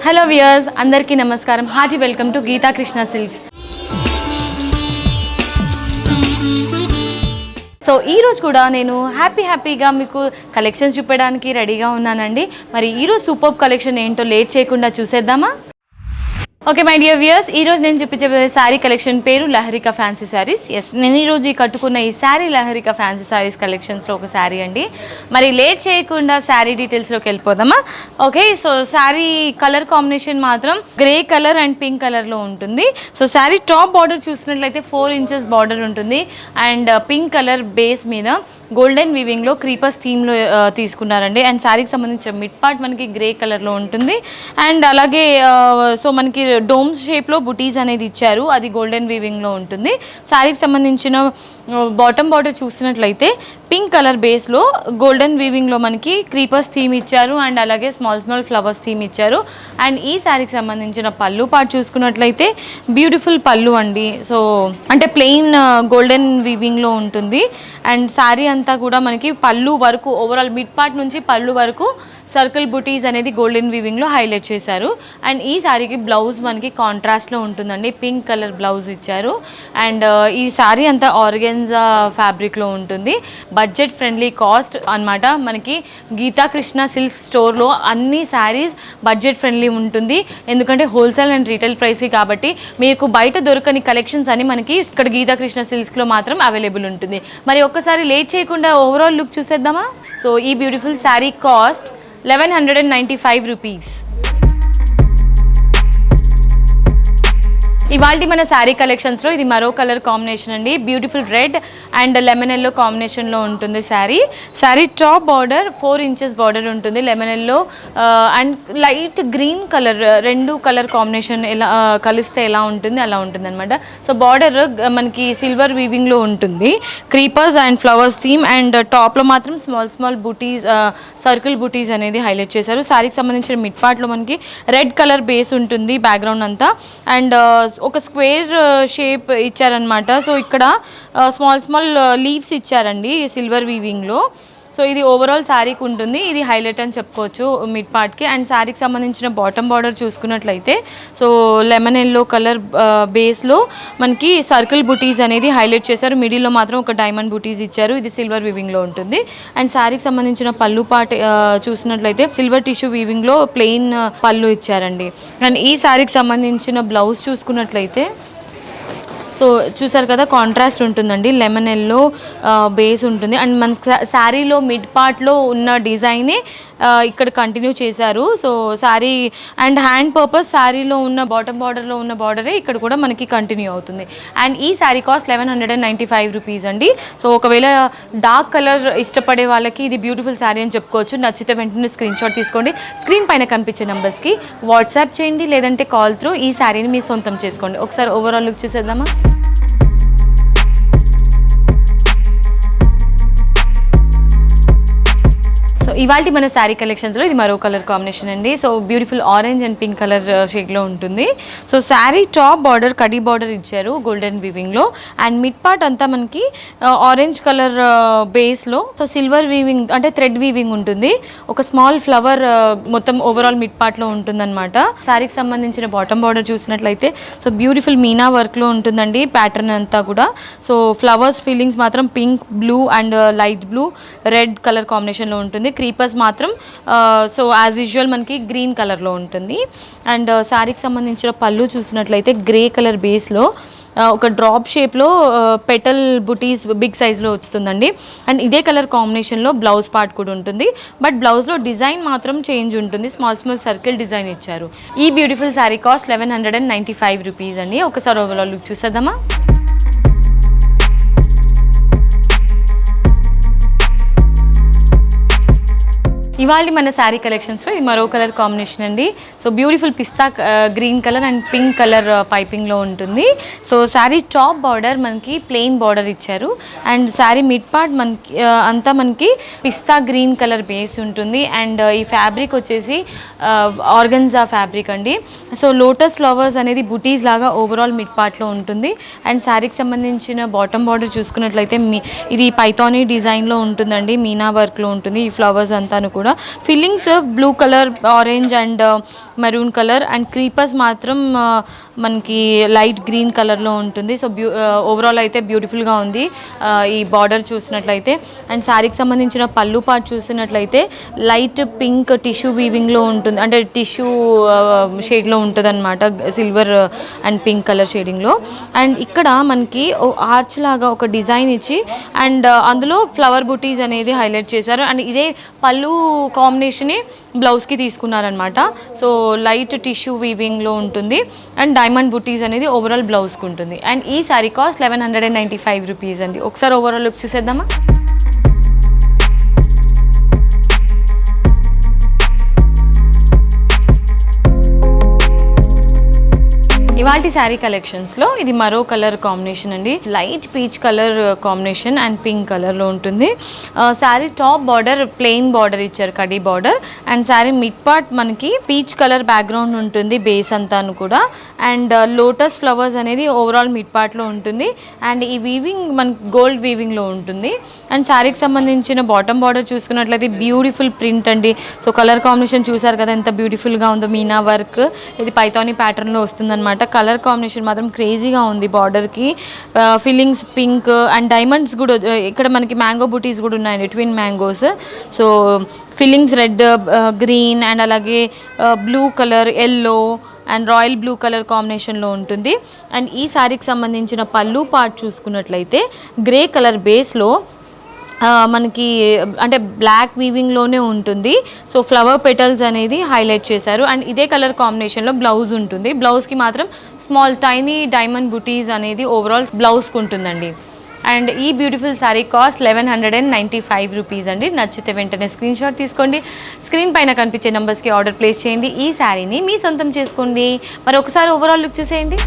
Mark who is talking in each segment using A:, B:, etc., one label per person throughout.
A: Hello viewers, అందరికీ నమస్కారం. Hearty welcome to Geetha Krishna Silks. So ఈరోజు కూడా నేను హ్యాపీగా మీకు కలెక్షన్స్ చూపడానికి రెడీగా ఉన్నానండి. మరి ఈరోజు సూపర్ కలెక్షన్ ఏంటో లేట్ చేయకుండా చూసేద్దామా? ఓకే మై డియర్ వ్యూయర్స్, ఈరోజు నేను చూపించే శారీ కలెక్షన్ పేరు లహరిక ఫ్యాన్సీ శారీస్. ఎస్, నేను ఈరోజు కట్టుకున్న ఈ శారీ లహరిక ఫ్యాన్సీ శారీస్ కలెక్షన్స్లో ఒక శారీ అండి. మరి లేట్ చేయకుండా శారీ డీటెయిల్స్లోకి వెళ్ళిపోదామా? Okay, so sari colour combination మాత్రం గ్రే కలర్ అండ్ పింక్ కలర్లో ఉంటుంది. సో శారీ టాప్ బార్డర్ చూసినట్లయితే 4 ఇంచెస్ బార్డర్ ఉంటుంది అండ్ పింక్ కలర్ బేస్ మీద గోల్డెన్ వీవింగ్లో క్రీపర్స్ థీమ్లో తీసుకున్నారండి. అండ్ శారీకి సంబంధించిన మిడ్ పార్ట్ మనకి గ్రే కలర్లో ఉంటుంది. అండ్ అలాగే సో మనకి డోమ్స్ షేప్లో బుటీస్ అనేది ఇచ్చారు, అది గోల్డెన్ వీవింగ్లో ఉంటుంది. శారీకి సంబంధించిన బాటమ్ బార్డర్ చూసినట్లయితే పింక్ కలర్ బేస్లో గోల్డెన్ వీవింగ్లో మనకి క్రీపర్స్ థీమ్ ఇచ్చారు అండ్ అలాగే స్మాల్ ఫ్లవర్స్ థీమ్ ఇచ్చారు. అండ్ ఈ శారీకి సంబంధించిన పళ్ళు పార్ట్ చూసుకున్నట్లయితే బ్యూటిఫుల్ పళ్ళు అండి. సో అంటే ప్లెయిన్ గోల్డెన్ వీవింగ్లో ఉంటుంది. అండ్ శారీ అంతా కూడా మనకి పళ్ళు వరకు ఓవరాల్ మిడ్ పార్ట్ నుంచి పళ్ళు వరకు సర్కిల్ బుటీస్ అనేది గోల్డెన్ వీవింగ్లో హైలైట్ చేశారు. అండ్ ఈ శారీకి బ్లౌజ్ మనకి కాంట్రాస్ట్లో ఉంటుందండి, పింక్ కలర్ బ్లౌజ్ ఇచ్చారు. అండ్ ఈ శారీ అంతా ఆర్గెన్జా ఫ్యాబ్రిక్లో ఉంటుంది. బడ్జెట్ ఫ్రెండ్లీ కాస్ట్ అన్నమాట. మనకి గీతా కృష్ణ సిల్క్ స్టోర్లో అన్ని శారీస్ బడ్జెట్ ఫ్రెండ్లీ ఉంటుంది, ఎందుకంటే హోల్సేల్ అండ్ రీటైల్ ప్రైస్కి కాబట్టి మీకు బయట దొరకని కలెక్షన్స్ అని మనకి ఇక్కడ గీతా కృష్ణ సిల్క్స్లో మాత్రం అవైలబుల్ ఉంటుంది. మరి ఒక్కసారి లేట్ చేయకుండా ఓవరాల్ లుక్ చూసేద్దామా? సో ఈ బ్యూటిఫుల్ శారీ కాస్ట్ 1195 రూపీస్. ఇవాళ మన శారీ కలెక్షన్స్లో ఇది మరో కలర్ కాంబినేషన్ అండి. Beautiful red and lemon yellow కాంబినేషన్లో ఉంటుంది sari top border 4 inches border ఉంటుంది lemon yellow and light green colour, రెండు కలర్ కాంబినేషన్ ఎలా కలిస్తే ఎలా ఉంటుంది అలా ఉంటుంది అనమాట. సో బార్డర్ మనకి సిల్వర్ వీవింగ్లో ఉంటుంది, creepers and flowers theme. And టాప్లో మాత్రం స్మాల్ బూటీస్, సర్కిల్ బూటీస్ అనేది హైలైట్ చేశారు. శారీకి సంబంధించిన మిడ్ పార్ట్లో మనకి రెడ్ కలర్ బేస్ ఉంటుంది బ్యాక్గ్రౌండ్ అంతా. అండ్ ఒక స్క్వేర్ షేప్ ఇచ్చారనమాట. సో ఇక్కడ స్మాల్ లీవ్స్ ఇచ్చారండి సిల్వర్ వీవింగ్లో. సో ఇది ఓవరాల్ శారీకి ఉంటుంది, ఇది హైలైట్ అని చెప్పుకోవచ్చు మిడ్ పార్ట్కి. అండ్ శారీకి సంబంధించిన బాటమ్ బార్డర్ చూసుకున్నట్లయితే సో లెమన్ ఎల్లో కలర్ బేస్లో మనకి సర్కిల్ బుటీస్ అనేది హైలైట్ చేశారు. మిడిల్లో మాత్రం ఒక డైమండ్ బుటీస్ ఇచ్చారు, ఇది సిల్వర్ వీవింగ్లో ఉంటుంది. అండ్ శారీకి సంబంధించిన పళ్ళు పార్ట్ చూసినట్లయితే సిల్వర్ టిష్యూ వీవింగ్లో ప్లెయిన్ పళ్ళు ఇచ్చారండి. అండ్ ఈ శారీకి సంబంధించిన బ్లౌజ్ చూసుకున్నట్లయితే సో చూసారు కదా, కాంట్రాస్ట్ ఉంటుందండి, లెమన్ ఎల్లో బేస్ ఉంటుంది. అండ్ మన శారీలో మిడ్ పార్ట్లో ఉన్న డిజైనే ఇక్కడ కంటిన్యూ చేశారు. So sari and hand purpose శారీలో ఉన్న బాటమ్ బార్డర్లో ఉన్న బార్డరే ఇక్కడ కూడా మనకి కంటిన్యూ అవుతుంది. అండ్ ఈ శారీ కాస్ట్ 1195 రూపీస్ అండి. సో ఒకవేళ డార్క్ కలర్ ఇష్టపడే వాళ్ళకి ఇది బ్యూటిఫుల్ శారీ అని చెప్పుకోవచ్చు. నచ్చితే వెంటనే స్క్రీన్ షాట్ తీసుకోండి, స్క్రీన్ పైన కనిపించే నెంబర్స్కి వాట్సాప్ చేయండి, లేదంటే కాల్ త్రూ ఈ శారీని మీ సొంతం చేసుకోండి. ఒకసారి ఓవరాల్ లుక్ చూసేద్దామా? సో ఇవాళ మన శారీ కలెక్షన్స్లో ఇది మరో కలర్ కాంబినేషన్ అండి. So beautiful orange and pink colour షేడ్లో ఉంటుంది. సో శారీ టాప్ బార్డర్ కడీ బార్డర్ ఇచ్చారు గోల్డెన్ వీవింగ్లో. అండ్ మిడ్ పార్ట్ అంతా మనకి ఆరెంజ్ కలర్ బేస్లో సో సిల్వర్ వీవింగ్ అంటే థ్రెడ్ వీవింగ్ ఉంటుంది. ఒక స్మాల్ ఫ్లవర్ మొత్తం ఓవరాల్ మిడ్ పార్ట్లో ఉంటుందన్నమాట. శారీకి సంబంధించిన బాటమ్ బార్డర్ చూసినట్లయితే సో బ్యూటిఫుల్ మీనా వర్క్లో ఉంటుందండి ప్యాటర్న్ అంతా కూడా. సో ఫ్లవర్స్ ఫీలింగ్స్ మాత్రం pink, blue and light blue, red colour కాంబినేషన్లో ఉంటుంది. క్రీపర్స్ మాత్రం సో యాజ్ యూజువల్ మనకి గ్రీన్ కలర్లో ఉంటుంది. అండ్ శారీకి సంబంధించిన పళ్ళు చూసినట్లయితే గ్రే కలర్ బేస్లో ఒక డ్రాప్ షేప్లో పెటల్ బుటీస్ బిగ్ సైజ్లో వస్తుందండి. అండ్ ఇదే కలర్ కాంబినేషన్లో బ్లౌజ్ పార్ట్ కూడా ఉంటుంది, బట్ బ్లౌజ్లో డిజైన్ మాత్రం చేంజ్ ఉంటుంది, స్మాల్ సర్కిల్ డిజైన్ ఇచ్చారు. ఈ బ్యూటిఫుల్ శారీ కాస్ట్ 1195 రూపీస్ అండి. ఒకసారి ఓవరాల్ లుక్ చూసేద్దామా? ఇవాళ మన శారీ కలెక్షన్స్లో ఇది మరో కలర్ కాంబినేషన్ అండి. So beautiful pista green colour and pink colour పైపింగ్లో ఉంటుంది. సో శారీ టాప్ బార్డర్ మనకి ప్లెయిన్ బార్డర్ ఇచ్చారు. అండ్ శారీ మిడ్ పార్ట్ మనకి అంతా మనకి పిస్తా గ్రీన్ కలర్ బేస్ ఉంటుంది. అండ్ ఈ ఫ్యాబ్రిక్ వచ్చేసి ఆర్గన్జా ఫ్యాబ్రిక్ అండి. సో లోటస్ ఫ్లవర్స్ అనేది బుటీస్ లాగా ఓవరాల్ మిడ్ పార్ట్లో ఉంటుంది. అండ్ శారీకి సంబంధించిన బాటమ్ బార్డర్ చూసుకున్నట్లయితే ఇది పైథానీ డిజైన్లో ఉంటుందండి, మీనా వర్క్లో ఉంటుంది ఈ ఫ్లవర్స్ అంతాను కూడా. కూడా. Fillings blue colour, orange and maroon colour and creepers మాత్రం మనకి లైట్ గ్రీన్ కలర్లో ఉంటుంది. సో ఓవరాల్ అయితే బ్యూటిఫుల్గా ఉంది ఈ బార్డర్ చూసినట్లయితే. అండ్ శారీకి సంబంధించిన పళ్ళు పార్ట్ చూసినట్లయితే లైట్ పింక్ టిష్యూ వీవింగ్లో ఉంటుంది, అంటే టిష్యూ షేడ్లో ఉంటుంది అనమాట, సిల్వర్ అండ్ పింక్ కలర్ షేడింగ్లో. అండ్ ఇక్కడ మనకి ఆర్చ్ లాగా ఒక డిజైన్ ఇచ్చి అండ్ అందులో ఫ్లవర్ బుటీస్ అనేది హైలైట్ చేశారు. అండ్ ఇదే పళ్ళు కాంబినేషనే బ్లౌజ్కి తీసుకున్నారనమాట. సో లైట్ టిష్యూ వీవింగ్లో ఉంటుంది అండ్ డైమండ్ బుటీస్ అనేది ఓవరాల్ బ్లౌజ్కి ఉంటుంది. అండ్ ఈ శారీ కాస్ట్ 1195 రూపీస్ అండి. ఒకసారి ఓవరాల్ లుక్ చూసేద్దామా. ఇవాల్టి శారీ కలెక్షన్స్లో ఇది మరో కలర్ కాంబినేషన్ అండి, light peach colour combination and pink కలర్లో ఉంటుంది. Sari top border plain border ఇచ్చారు, కడీ border. And sari mid part మనకి పీచ్ కలర్ బ్యాక్గ్రౌండ్ ఉంటుంది బేస్ అంతాను కూడా. అండ్ లోటస్ ఫ్లవర్స్ అనేది ఓవరాల్ మిడ్ పార్ట్లో ఉంటుంది. అండ్ ఈ వీవింగ్ మనకి గోల్డ్ వీవింగ్లో ఉంటుంది. అండ్ శారీకి సంబంధించిన బాటమ్ బార్డర్ చూసుకున్నట్లయితే బ్యూటిఫుల్ ప్రింట్ అండి. సో కలర్ కాంబినేషన్ చూసారు కదా ఎంత బ్యూటిఫుల్గా ఉందో, మీనా వర్క్, ఇది పైథానీ ప్యాటర్న్లో వస్తుందన్నమాట. కలర్ కాంబినేషన్ మాత్రం క్రేజీగా ఉంది బార్డర్కి. ఫిల్లింగ్స్ పింక్ అండ్ డైమండ్స్ కూడా ఇక్కడ మనకి మ్యాంగో బూటీస్ కూడా ఉన్నాయండి, twin mangoes. So fillings red, green and అలాగే blue colour, yellow and royal blue colour కాంబినేషన్లో ఉంటుంది. అండ్ ఈ శారీకి సంబంధించిన పళ్ళు పార్ట్ చూసుకున్నట్లయితే గ్రే కలర్ బేస్లో మనకి అంటే బ్లాక్ వీవింగ్లోనే ఉంటుంది. సో ఫ్లవర్ పెటల్స్ అనేది హైలైట్ చేశారు. అండ్ ఇదే కలర్ కాంబినేషన్లో బ్లౌజ్ ఉంటుంది. బ్లౌజ్కి మాత్రం స్మాల్ టైనీ డైమండ్ బుటీస్ అనేది ఓవరాల్ బ్లౌజ్కి ఉంటుందండి. అండ్ ఈ బ్యూటిఫుల్ శారీ కాస్ట్ 1195 రూపీస్ అండి. నచ్చితే వెంటనే స్క్రీన్ షాట్ తీసుకోండి, స్క్రీన్ పైన కనిపించే నెంబర్స్కి ఆర్డర్ ప్లేస్ చేయండి, ఈ శారీని మీ సొంతం చేసుకోండి. మరి ఒకసారి ఓవరాల్ లుక్ చూసేయండి.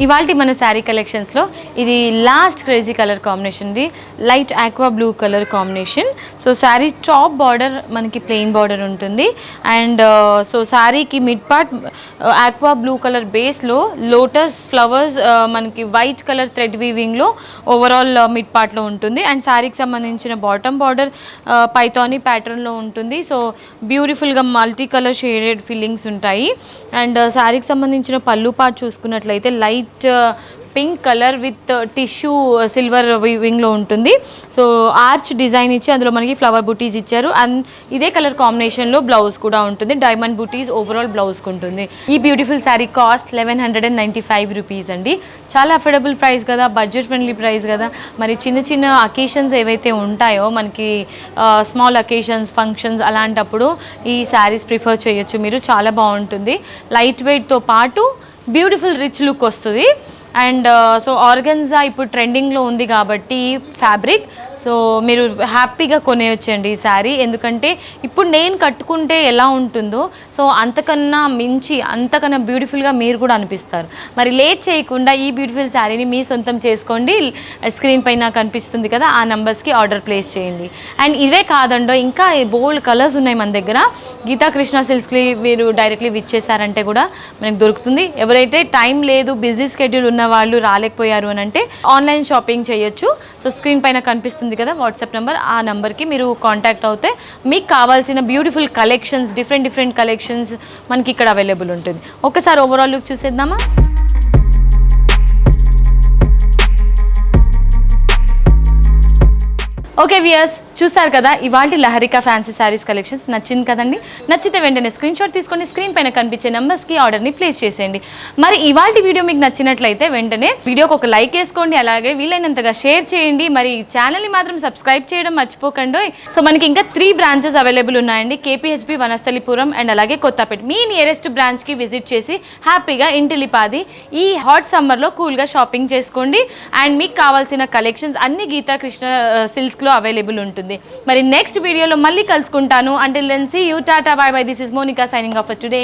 A: ఇవాల్టి మన శారీ కలెక్షన్స్లో ఇది last crazy colour combination the light aqua blue colour combination. So sari top border మనకి ప్లెయిన్ బార్డర్ ఉంటుంది. అండ్ సో శారీకి mid part aqua blue colour బేస్లో లోటస్ ఫ్లవర్స్ మనకి వైట్ కలర్ థ్రెడ్ వీవింగ్లో ఓవరాల్ మిడ్ పార్ట్లో ఉంటుంది. అండ్ శారీకి సంబంధించిన బాటమ్ బార్డర్ పైథానీ ప్యాటర్న్లో ఉంటుంది. సో బ్యూటిఫుల్గా మల్టీ కలర్ షేడెడ్ ఫిల్లింగ్స్ ఉంటాయి. అండ్ శారీకి సంబంధించిన పళ్ళు పార్ట్ చూసుకున్నట్లయితే light pink colour with tissue silver వీవింగ్లో ఉంటుంది. సో ఆర్చ్ డిజైన్ ఇచ్చి అందులో మనకి ఫ్లవర్ బుటీస్ ఇచ్చారు. అండ్ ఇదే కలర్ కాంబినేషన్లో బ్లౌజ్ కూడా ఉంటుంది, డైమండ్ బుటీస్ ఓవరాల్ బ్లౌజ్కి ఉంటుంది. ఈ బ్యూటిఫుల్ శారీ కాస్ట్ 1195 రూపీస్ అండి. చాలా అఫోర్డబుల్ ప్రైస్ కదా, బడ్జెట్ ఫ్రెండ్లీ ప్రైస్ కదా. మరి చిన్న చిన్న అకేషన్స్ ఏవైతే ఉంటాయో మనకి స్మాల్ అకేషన్స్, ఫంక్షన్స్, అలాంటప్పుడు ఈ శారీస్ ప్రిఫర్ చేయొచ్చు మీరు, చాలా బాగుంటుంది. లైట్ వెయిట్తో పాటు బ్యూటిఫుల్ రిచ్ లుక్ వస్తుంది. అండ్ సో ఆర్గన్జా ఇప్పుడు ట్రెండింగ్లో ఉంది కాబట్టి ఫ్యాబ్రిక్, సో మీరు హ్యాపీగా కొనేయొచ్చండి ఈ శారీ. ఎందుకంటే ఇప్పుడు నేను కట్టుకుంటే ఎలా ఉంటుందో సో అంతకన్నా మించి, అంతకన్నా బ్యూటిఫుల్గా మీరు కూడా అనిపిస్తారు. మరి లేట్ చేయకుండా ఈ బ్యూటిఫుల్ శారీని మీ సొంతం చేసుకోండి. స్క్రీన్ పైన కనిపిస్తుంది కదా, ఆ నెంబర్స్కి ఆర్డర్ ప్లేస్ చేయండి. అండ్ ఇవే కాదండో ఇంకా బోల్డ్ కలర్స్ ఉన్నాయి మన దగ్గర. గీతా కృష్ణ సిల్క్స్కి మీరు డైరెక్ట్లీ విచ్చేసారంటే కూడా మనకు దొరుకుతుంది. ఎవరైతే టైం లేదు, బిజీ స్కెడ్యూల్ ఉన్న వాళ్ళు రాలేకపోయారు అని అంటే ఆన్లైన్ షాపింగ్ చేయొచ్చు. సో స్క్రీన్ పైన కనిపిస్తుంది కదా వాట్సాప్ నెంబర్, ఆ నెంబర్కి మీరు కాంటాక్ట్ అవుతే మీకు కావాల్సిన బ్యూటిఫుల్ కలెక్షన్స్, డిఫరెంట్ కలెక్షన్స్ మనకి ఇక్కడ అవైలబుల్ ఉంటుంది. ఒకసారి ఓవరాల్ లుక్ చూసేద్దామా. ఓకే వ్యూయర్స్, చూసారు కదా ఇవాల్టి లహరిక ఫ్యాన్సీ శారీస్ కలెక్షన్స్. నచ్చింది కదండి? నచ్చితే వెంటనే స్క్రీన్ షాట్ తీసుకోండి, స్క్రీన్ పైన కనిపించే నెంబర్స్కి ఆర్డర్ని ప్లేస్ చేసేయండి. మరి ఇవాల్టి వీడియో మీకు నచ్చినట్లయితే వెంటనే వీడియోకి ఒక లైక్ వేసుకోండి, అలాగే వీలైనంతగా షేర్ చేయండి. మరి ఛానల్ని మాత్రం సబ్స్క్రైబ్ చేయడం మర్చిపోకండి. సో మనకి ఇంకా 3 బ్రాంచెస్ అవైలబుల్ ఉన్నాయండి, KPHB, వనస్థలిపురం అండ్ అలాగే కొత్తపేట. మీ నియరెస్ట్ బ్రాంచ్కి విజిట్ చేసి హ్యాపీగా ఇంటిలిపాది ఈ హాట్ సమ్మర్లో కూల్గా షాపింగ్ చేసుకోండి. అండ్ మీకు కావాల్సిన కలెక్షన్స్ అన్ని గీతా కృష్ణ సిల్క్స్లో అవైలబుల్ ఉంటుంది. మరి నెక్స్ట్ వీడియోలో మళ్ళీ కలుసుకుంటాను. Until then see you, tata, bye bye. This is Monica signing off for today.